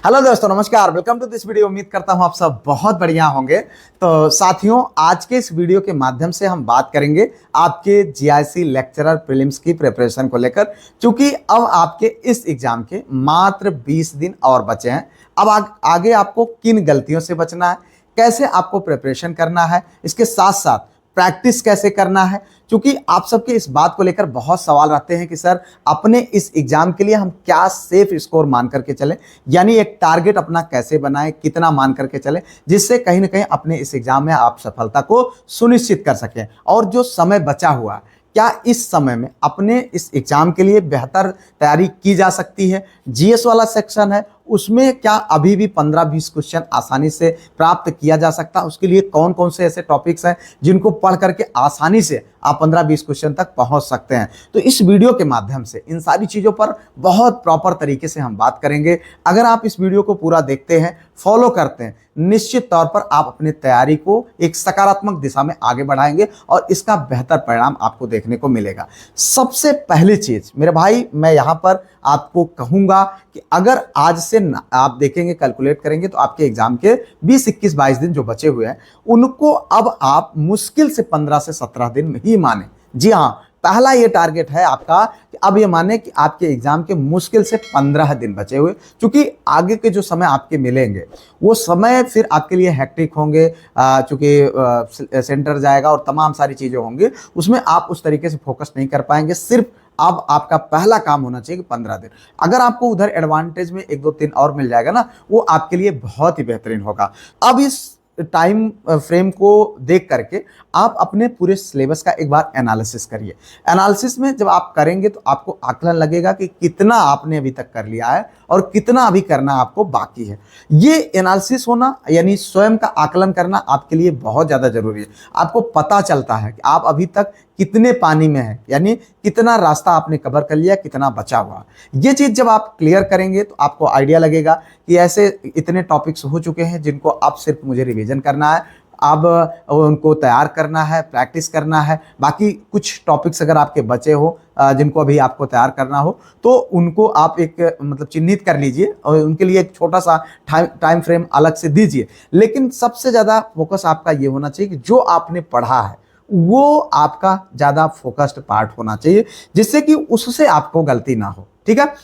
Hello दोस्तों, नमस्कार। Welcome to this video. उम्मीद करता हूं आप सब बहुत बढ़िया होंगे। तो साथियों, आज के इस वीडियो के माध्यम से हम बात करेंगे आपके जीआईसी लेक्चरर प्रीलिम्स की प्रिपरेशन को लेकर। क्योंकि अब आपके इस एग्जाम के मात्र 20 दिन और बचे हैं। अब आगे आपको किन गलतियों से बचना है, कैसे आपको प्रिपरेशन करना है, इसके साथ साथ प्रैक्टिस कैसे करना है। क्योंकि आप सबके इस बात को लेकर बहुत सवाल रहते हैं कि सर, अपने इस एग्जाम के लिए हम क्या सेफ स्कोर मान करके चलें, यानी एक टारगेट अपना कैसे बनाएं, कितना मान करके चलें, जिससे कहीं ना कहीं अपने इस एग्जाम में आप सफलता को सुनिश्चित कर सकें। और जो समय बचा हुआ है, क्या इस समय में अपने इस एग्जाम के लिए बेहतर तैयारी की जा सकती है। जीएस वाला सेक्शन है, उसमें क्या अभी भी 15-20 क्वेश्चन आसानी से प्राप्त किया जा सकता है। उसके लिए कौन कौन से ऐसे टॉपिक्स हैं जिनको पढ़ करके आसानी से आप 15-20 क्वेश्चन तक पहुंच सकते हैं। तो इस वीडियो के माध्यम से इन सारी चीज़ों पर बहुत प्रॉपर तरीके से हम बात करेंगे। अगर आप इस वीडियो को पूरा देखते हैं, फॉलो करते हैं, निश्चित तौर पर आप अपनी तैयारी को एक सकारात्मक दिशा में आगे बढ़ाएंगे और इसका बेहतर परिणाम आपको देखने को मिलेगा। सबसे पहली चीज मेरे भाई, मैं यहां पर आपको कहूंगा कि अगर आज से आप देखेंगे, कैलकुलेट करेंगे, तो आपके एग्जाम के 20, 21, 22 दिन जो बचे हुए हैं, उनको अब आप मुश्किल से 15 से 17 दिन ही माने। जी हाँ, पहला ये टारगेट है आपका कि अब ये माने कि आपके एग्जाम के मुश्किल से 15 दिन बचे हुए। क्योंकि आगे के जो समय आपके मिलेंगे, वो समय फिर आपके लिए हेक्टिक होंगे। चूंकि सेंटर जाएगा और तमाम सारी चीजें होंगी, उसमें आप उस तरीके से फोकस नहीं कर पाएंगे। सिर्फ अब आपका पहला काम होना चाहिए कि 15 दिन। अगर आपको उधर एडवांटेज में 1-2-3 और मिल जाएगा ना, वो आपके लिए बहुत ही बेहतरीन होगा। अब इस टाइम फ्रेम को देख करके आप अपने पूरे सिलेबस का एक बार एनालिसिस करिए। एनालिसिस में जब आप करेंगे तो आपको आकलन लगेगा कि कितना आपने अभी तक कर लिया है और कितना अभी करना आपको बाकी है। ये एनालिसिस होना, यानी स्वयं का आकलन करना, आपके लिए बहुत ज़्यादा जरूरी है। आपको पता चलता है कि आप अभी तक कितने पानी में हैं, यानी कितना रास्ता आपने कवर कर लिया, कितना बचा हुआ। ये चीज़ जब आप क्लियर करेंगे तो आपको आइडिया लगेगा कि ऐसे इतने टॉपिक्स हो चुके हैं जिनको अब सिर्फ मुझे रिवीजन करना है, अब उनको तैयार करना है, प्रैक्टिस करना है। बाकी कुछ टॉपिक्स अगर आपके बचे हो जिनको अभी आपको तैयार करना हो, तो उनको आप एक मतलब चिन्हित कर लीजिए और उनके लिए एक छोटा सा टाइम फ्रेम अलग से दीजिए। लेकिन सबसे ज़्यादा फोकस आपका ये होना चाहिए कि जो आपने पढ़ा है वो आपका ज़्यादा फोकस्ड पार्ट होना चाहिए, जिससे कि उससे आपको गलती ना हो। ठीक है,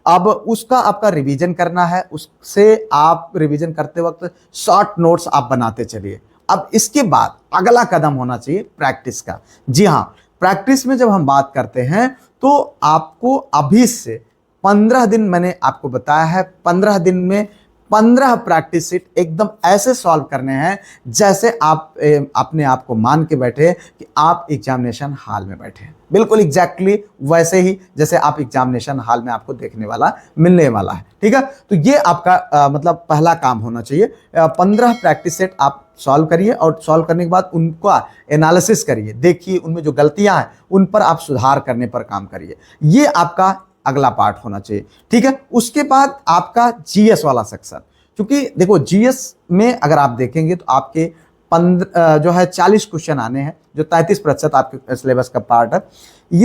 अब उसका आपका रिवीजन करना है। उससे आप रिवीजन करते वक्त शॉर्ट नोट्स आप बनाते चलिए। अब इसके बाद अगला कदम होना चाहिए प्रैक्टिस का। जी हाँ, प्रैक्टिस में जब हम बात करते हैं तो आपको अभी से 15 दिन, मैंने आपको बताया है, 15 दिन में 15 प्रैक्टिस सीट एकदम ऐसे सॉल्व करने हैं जैसे आप अपने आप को मान के बैठे कि आप एग्जामिनेशन हॉल में बैठे हैं। बिल्कुल एग्जैक्टली वैसे ही जैसे आप एग्जामिनेशन हॉल में आपको देखने वाला मिलने वाला है। ठीक है, तो ये आपका मतलब पहला काम होना चाहिए। 15 प्रैक्टिस सेट आप सॉल्व करिए और सॉल्व करने के बाद उनका एनालिसिस करिए, देखिए उनमें जो गलतियां हैं उन पर आप सुधार करने पर काम करिए। ये आपका अगला पार्ट होना चाहिए। ठीक है, उसके बाद आपका जीएस वाला सेक्शन। क्योंकि देखो, जीएस में अगर आप देखेंगे तो आपके 40 क्वेश्चन आने हैं, जो 33% आपके सिलेबस का पार्ट है।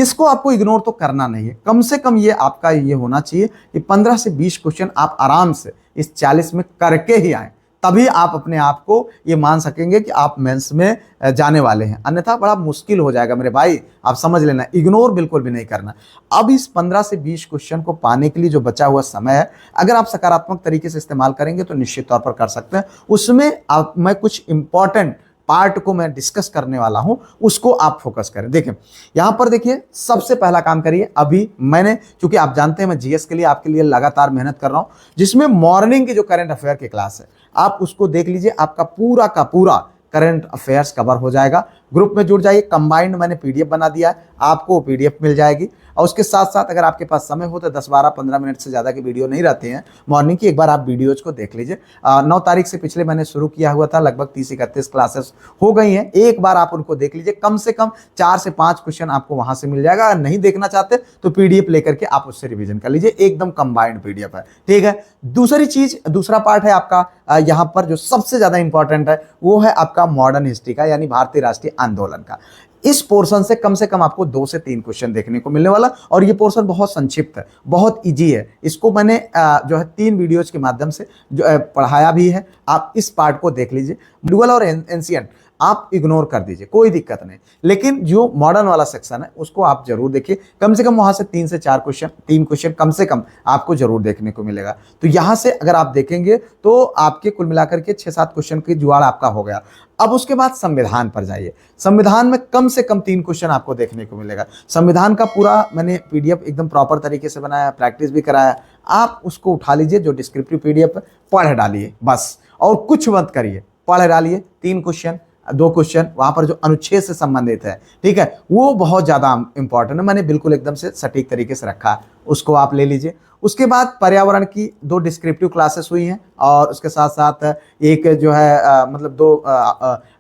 इसको आपको इग्नोर तो करना नहीं है। कम से कम ये आपका ये होना चाहिए कि 15 से 20 क्वेश्चन आप आराम से इस 40 में करके ही आए, तभी आप अपने आप को ये मान सकेंगे कि आप मेंस में जाने वाले हैं। अन्यथा बड़ा मुश्किल हो जाएगा मेरे भाई, आप समझ लेना। इग्नोर बिल्कुल भी नहीं करना। अब इस 15 से 20 क्वेश्चन को पाने के लिए जो बचा हुआ समय है, अगर आप सकारात्मक तरीके से इस्तेमाल करेंगे तो निश्चित तौर पर कर सकते हैं। उसमें मैं कुछ इंपॉर्टेंट पार्ट को मैं डिस्कस करने वाला हूं, उसको आप फोकस करें। देखें यहां पर, देखिए सबसे पहला काम करिए। अभी मैंने, क्योंकि आप जानते हैं मैं जीएस के लिए आपके लिए लगातार मेहनत कर रहा हूं, जिसमें मॉर्निंग की जो करंट अफेयर की क्लास है आप उसको देख लीजिए। आपका पूरा का पूरा करंट अफेयर्स कवर हो जाएगा। ग्रुप में जुड़ जाइए। कंबाइंड मैंने पीडीएफ बना दिया है, आपको पीडीएफ मिल जाएगी। और उसके साथ साथ अगर आपके पास समय हो तो 10, 12, 15 मिनट से ज़्यादा की वीडियो नहीं रहती हैं मॉर्निंग की, एक बार आप वीडियोज को देख लीजिए। 9 तारीख से पिछले मैंने शुरू किया हुआ था, लगभग 30-31 क्लासेस हो गई हैं। एक बार आप उनको देख लीजिए। कम से कम 4 से 5 क्वेश्चन आपको वहां से मिल जाएगा। अगर नहीं देखना चाहते तो पीडीएफ लेकर के आप उससे रिविजन कर लीजिए। एकदम कंबाइंड पीडीएफ है। ठीक है, दूसरी चीज, दूसरा पार्ट है आपका यहाँ पर जो सबसे ज्यादा इंपॉर्टेंट है, वो है आपका मॉडर्न हिस्ट्री का, यानी भारतीय राष्ट्रीय आंदोलन का। इस पोर्शन से कम आपको 2 से 3 क्वेश्चन देखने को मिलने वाला, और ये पोर्शन बहुत संक्षिप्त है, बहुत इजी है। इसको मैंने जो है 3 वीडियोज के माध्यम से जो पढ़ाया भी है। आप इस पार्ट को देख लीजिए। मिडिवल और एंशिएंट आप इग्नोर कर दीजिए, कोई दिक्कत नहीं, लेकिन जो मॉडर्न वाला सेक्शन है उसको आप जरूर देखिए। कम से कम वहां से 3 से 4 क्वेश्चन, 3 क्वेश्चन कम से कम आपको जरूर देखने को मिलेगा। तो यहां से अगर आप देखेंगे तो आपके कुल मिलाकर के 6-7 क्वेश्चन की जुगाड़ आपका हो गया। अब उसके बाद संविधान पर जाइए। संविधान में कम से कम 3 क्वेश्चन आपको देखने को मिलेगा। संविधान का पूरा मैंने पीडीएफ एकदम प्रॉपर तरीके से बनाया, प्रैक्टिस भी कराया। आप उसको उठा लीजिए, जो डिस्क्रिप्टिव पीडीएफ है, पढ़ डालिए बस, और कुछ मत करिए, पढ़ डालिए। 3 क्वेश्चन, 2 क्वेश्चन वहां पर जो अनुच्छेद से संबंधित है, ठीक है, वो बहुत ज्यादा इंपॉर्टेंट है। मैंने बिल्कुल एकदम से सटीक तरीके से रखा है, उसको आप ले लीजिए। उसके बाद पर्यावरण की 2 डिस्क्रिप्टिव क्लासेस हुई हैं, और उसके साथ साथ एक जो है मतलब 2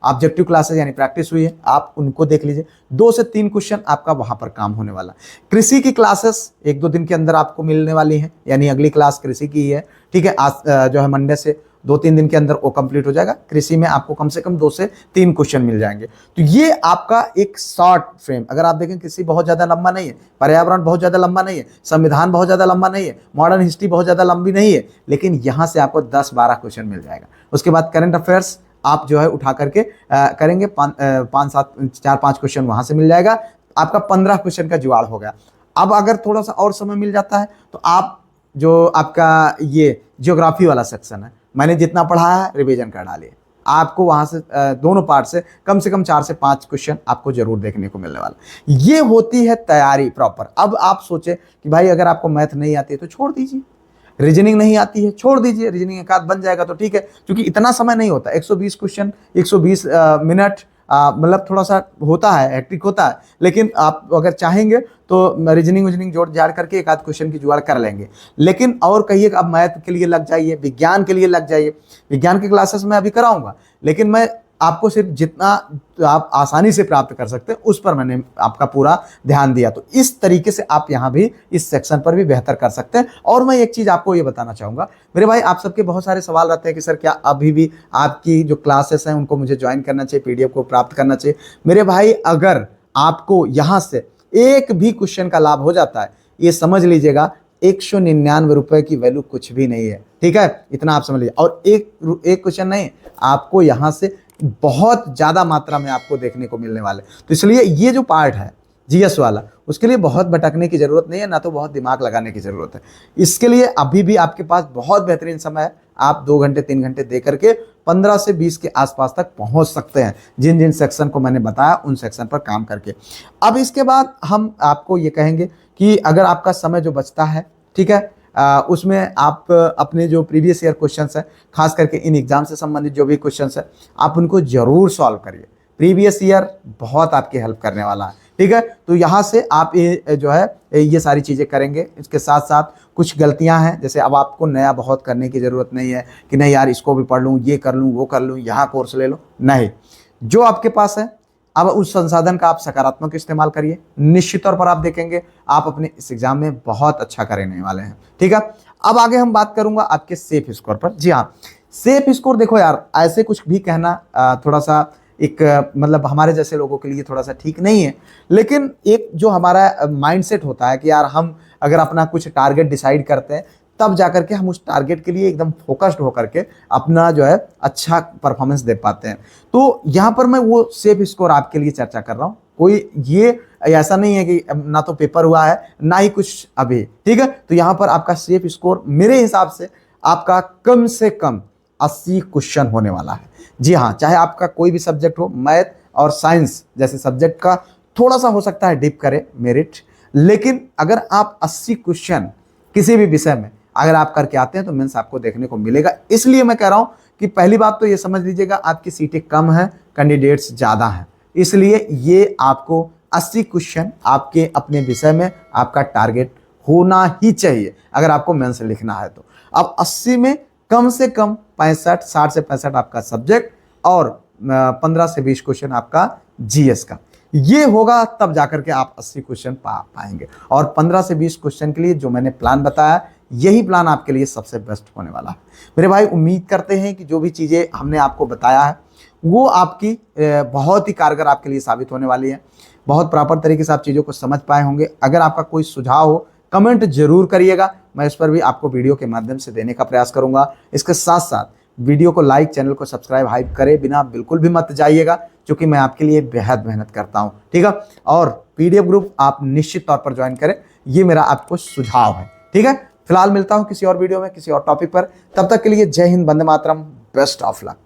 ऑब्जेक्टिव क्लासेस यानी प्रैक्टिस हुई है, आप उनको देख लीजिए। 2 से 3 क्वेश्चन आपका वहां पर काम होने वाला। कृषि की क्लासेस 1-2 दिन के अंदर आपको मिलने वाली हैं, यानी अगली क्लास कृषि की है, ठीक है। आज जो है मंडे से 2-3 दिन के अंदर वो कंप्लीट हो जाएगा। कृषि में आपको कम से कम 2 से 3 क्वेश्चन मिल जाएंगे। तो ये आपका एक शॉर्ट फ्रेम, अगर आप देखें कृषि बहुत ज्यादा लंबा नहीं है, पर्यावरण बहुत ज्यादा लंबा नहीं है, संविधान बहुत ज्यादा लंबा नहीं है, मॉडर्न हिस्ट्री बहुत ज्यादा लंबी नहीं है, लेकिन यहां से आपको 10-12 क्वेश्चन मिल जाएगा। उसके बाद करंट अफेयर्स आप जो है उठा करके करेंगे, 4-5 क्वेश्चन वहां से मिल जाएगा। आपका 15 क्वेश्चन का जुगाड़ हो गया। अब अगर थोड़ा सा और समय मिल जाता है तो आप जो आपका ये ज्योग्राफी वाला सेक्शन है, मैंने जितना पढ़ाया है रिवीजन कर डालिए। आपको वहां से दोनों पार्ट से कम 4 से 5 क्वेश्चन आपको जरूर देखने को मिलने वाला। ये होती है तैयारी प्रॉपर। अब आप सोचे कि भाई अगर आपको मैथ नहीं आती है तो छोड़ दीजिए, रीजनिंग नहीं आती है छोड़ दीजिए, रीजनिंग एक आध बन जाएगा तो ठीक है, क्योंकि इतना समय नहीं होता। 120 क्वेश्चन, 120 मिनट, मतलब थोड़ा सा होता है, हेक्टिक होता है, लेकिन आप अगर चाहेंगे तो रीजनिंग जोड़ जाड़ करके एक आध क्वेश्चन की जुगाड़ कर लेंगे। लेकिन और कहिए कि आप मैथ के लिए लग जाइए, विज्ञान के लिए लग जाइए। विज्ञान की क्लासेस मैं अभी कराऊंगा, लेकिन मैं आपको सिर्फ जितना आप आसानी से प्राप्त कर सकते हैं उस पर मैंने आपका पूरा ध्यान दिया। तो इस तरीके से आप यहाँ भी इस सेक्शन पर भी बेहतर कर सकते हैं। और मैं एक चीज आपको ये बताना चाहूंगा मेरे भाई, आप सबके बहुत सारे सवाल रहते हैं कि सर क्या अभी भी आपकी जो क्लासेस हैं उनको मुझे ज्वाइन करना चाहिए, पीडीएफ को प्राप्त करना चाहिए। मेरे भाई अगर आपको यहाँ से एक भी क्वेश्चन का लाभ हो जाता है, ये समझ लीजिएगा 199 रुपए की वैल्यू कुछ भी नहीं है, ठीक है, इतना आप समझ लीजिए। और एक क्वेश्चन नहीं, आपको यहाँ से बहुत ज्यादा मात्रा में आपको देखने को मिलने वाले। तो इसलिए ये जो पार्ट है जीएस वाला, उसके लिए बहुत भटकने की जरूरत नहीं है, ना तो बहुत दिमाग लगाने की जरूरत है। इसके लिए अभी भी आपके पास बहुत बेहतरीन समय है। आप 2 घंटे 3 घंटे दे करके 15 से 20 के आसपास तक पहुंच सकते हैं, जिन जिन सेक्शन को मैंने बताया उन सेक्शन पर काम करके। अब इसके बाद हम आपको ये कहेंगे कि अगर आपका समय जो बचता है, ठीक है, उसमें आप अपने जो प्रीवियस ईयर क्वेश्चंस है, खास करके इन एग्जाम से संबंधित जो भी क्वेश्चंस है, आप उनको जरूर सॉल्व करिए। प्रीवियस ईयर बहुत आपकी हेल्प करने वाला है, ठीक है। तो यहाँ से आप ये जो है ये सारी चीज़ें करेंगे। इसके साथ साथ कुछ गलतियाँ हैं, जैसे अब आपको नया बहुत करने की ज़रूरत नहीं है कि नहीं यार इसको भी पढ़ लूँ, ये कर लूँ, वो कर लूँ, यहाँ कोर्स ले लो, नहीं। जो आपके पास है अब उस संसाधन का आप सकारात्मक इस्तेमाल करिए। निश्चित तौर पर आप देखेंगे आप अपने इस एग्जाम में बहुत अच्छा करने वाले हैं, ठीक है। अब आगे हम बात करूंगा आपके सेफ स्कोर पर। जी हाँ, सेफ स्कोर देखो यार, ऐसे कुछ भी कहना थोड़ा सा एक मतलब हमारे जैसे लोगों के लिए थोड़ा सा ठीक नहीं है, लेकिन एक जो हमारा माइंडसेट होता है कि यार हम अगर अपना कुछ टारगेट डिसाइड करते हैं तब जाकर के हम उस टारगेट के लिए एकदम फोकस्ड होकर के अपना जो है अच्छा परफॉर्मेंस दे पाते हैं। तो यहाँ पर मैं वो सेफ स्कोर आपके लिए चर्चा कर रहा हूँ। कोई ये ऐसा नहीं है कि ना तो पेपर हुआ है ना ही कुछ अभी, ठीक है। तो यहाँ पर आपका सेफ स्कोर मेरे हिसाब से आपका कम से कम 80 क्वेश्चन होने वाला है। जी हाँ, चाहे आपका कोई भी सब्जेक्ट हो, मैथ और साइंस जैसे सब्जेक्ट का थोड़ा सा हो सकता है डिप करे मेरिट, लेकिन अगर आप 80 क्वेश्चन किसी भी विषय में अगर आप करके आते हैं तो मेंस आपको देखने को मिलेगा। इसलिए मैं कह रहा हूं कि पहली बात तो ये समझ लीजिएगा आपकी सीटें कम हैं, कैंडिडेट्स ज़्यादा हैं, इसलिए ये आपको 80 क्वेश्चन आपके अपने विषय में आपका टारगेट होना ही चाहिए अगर आपको मेंस लिखना है तो। अब 80 में कम से कम 65, 60 से 65 आपका सब्जेक्ट और 15 से 20 क्वेश्चन आपका जीएस का, ये होगा तब जाकर के आप 80 क्वेश्चन पाएंगे। और 15 से 20 क्वेश्चन के लिए जो मैंने प्लान बताया यही प्लान आपके लिए सबसे बेस्ट होने वाला है। मेरे भाई, उम्मीद करते हैं कि जो भी चीज़ें हमने आपको बताया है वो आपकी बहुत ही कारगर आपके लिए साबित होने वाली है। बहुत प्रॉपर तरीके से आप चीज़ों को समझ पाए होंगे। अगर आपका कोई सुझाव हो कमेंट जरूर करिएगा, मैं इस पर भी आपको वीडियो के माध्यम से देने का प्रयास करूंगा। इसके साथ साथ वीडियो को लाइक, चैनल को सब्सक्राइब हाइप करे बिना बिल्कुल भी मत जाइएगा, क्योंकि मैं आपके लिए बेहद मेहनत करता हूं, ठीक है। और पीडीएफ ग्रुप आप निश्चित तौर पर ज्वाइन करें, ये मेरा आपको सुझाव है, ठीक है। फिलहाल मिलता हूं किसी और वीडियो में किसी और टॉपिक पर, तब तक के लिए जय Hind, Vande Mataram, best of luck.